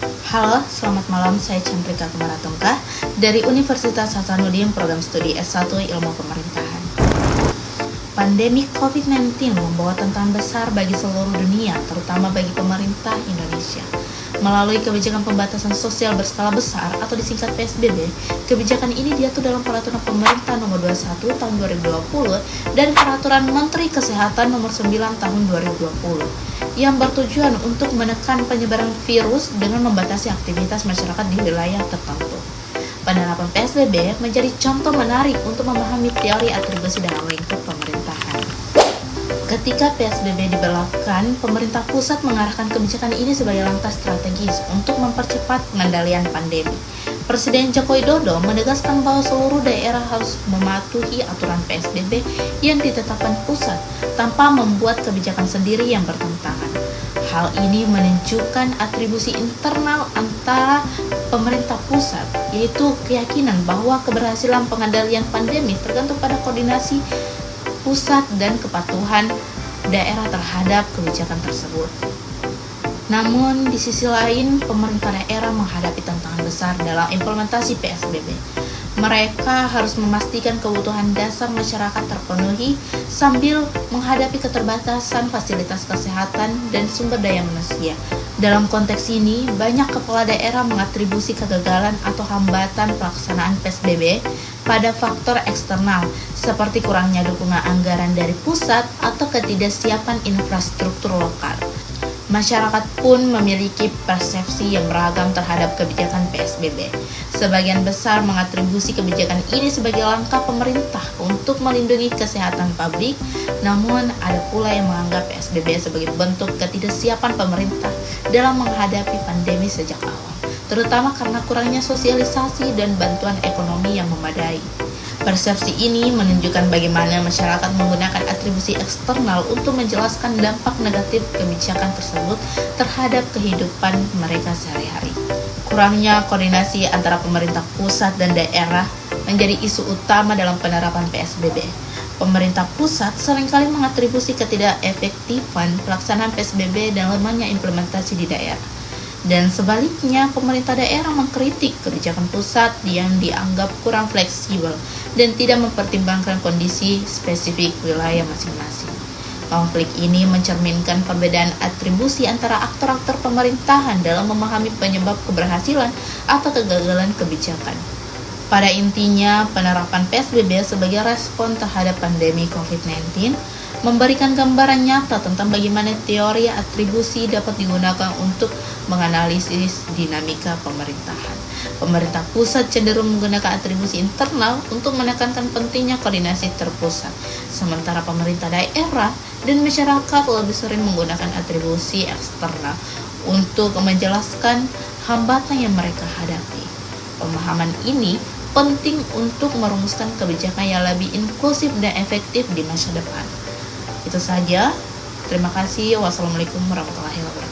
Halo, selamat malam. Saya Chandrika Kumaratumka dari Universitas Hasanuddin Program Studi S1 Ilmu Pemerintahan. Pandemi COVID-19 membawa tantangan besar bagi seluruh dunia, terutama bagi pemerintah Indonesia. Melalui kebijakan pembatasan sosial berskala besar atau disingkat PSBB, kebijakan ini diatur dalam Peraturan Pemerintah Nomor 21 Tahun 2020 dan Peraturan Menteri Kesehatan Nomor 9 Tahun 2020 yang bertujuan untuk menekan penyebaran virus dengan membatasi aktivitas masyarakat di wilayah tertentu. Penerapan PSBB menjadi contoh menarik untuk memahami teori atribusi dalam lingkup pemerintahan. Ketika PSBB diberlakukan, pemerintah pusat mengarahkan kebijakan ini sebagai langkah strategis untuk mempercepat pengendalian pandemi. Presiden Joko Widodo menegaskan bahwa seluruh daerah harus mematuhi aturan PSBB yang ditetapkan pusat tanpa membuat kebijakan sendiri yang bertentangan. Hal ini menunjukkan atribusi internal antara pemerintah pusat, yaitu keyakinan bahwa keberhasilan pengendalian pandemi tergantung pada koordinasi pusat dan kepatuhan daerah terhadap kebijakan tersebut. Namun, di sisi lain, pemerintah daerah menghadapi tantangan besar dalam implementasi PSBB. Mereka harus memastikan kebutuhan dasar masyarakat terpenuhi sambil menghadapi keterbatasan fasilitas kesehatan dan sumber daya manusia. Dalam konteks ini, banyak kepala daerah mengatribusi kegagalan atau hambatan pelaksanaan PSBB pada faktor eksternal seperti kurangnya dukungan anggaran dari pusat atau ketidaksiapan infrastruktur lokal. Masyarakat pun memiliki persepsi yang beragam terhadap kebijakan PSBB. Sebagian besar mengatribusi kebijakan ini sebagai langkah pemerintah untuk melindungi kesehatan publik, namun ada pula yang menganggap PSBB sebagai bentuk ketidaksiapan pemerintah dalam menghadapi pandemi sejak awal, terutama karena kurangnya sosialisasi dan bantuan ekonomi yang memadai. Persepsi ini menunjukkan bagaimana masyarakat menggunakan atribusi eksternal untuk menjelaskan dampak negatif kebijakan tersebut terhadap kehidupan mereka sehari-hari. Kurangnya koordinasi antara pemerintah pusat dan daerah menjadi isu utama dalam penerapan PSBB. Pemerintah pusat seringkali mengatribusi ketidakefektifan pelaksanaan PSBB dan lemahnya implementasi di daerah. Dan sebaliknya, pemerintah daerah mengkritik kebijakan pusat yang dianggap kurang fleksibel dan tidak mempertimbangkan kondisi spesifik wilayah masing-masing. Konflik ini mencerminkan perbedaan atribusi antara aktor-aktor pemerintahan dalam memahami penyebab keberhasilan atau kegagalan kebijakan. Pada intinya, penerapan PSBB sebagai respon terhadap pandemi COVID-19 memberikan gambaran nyata tentang bagaimana teori atribusi dapat digunakan untuk menganalisis dinamika pemerintahan. Pemerintah pusat cenderung menggunakan atribusi internal untuk menekankan pentingnya koordinasi terpusat, sementara pemerintah daerah dan masyarakat lebih sering menggunakan atribusi eksternal untuk menjelaskan hambatan yang mereka hadapi. Pemahaman ini penting untuk merumuskan kebijakan yang lebih inklusif dan efektif di masa depan. Itu saja. Terima kasih. Wassalamualaikum warahmatullahi wabarakatuh.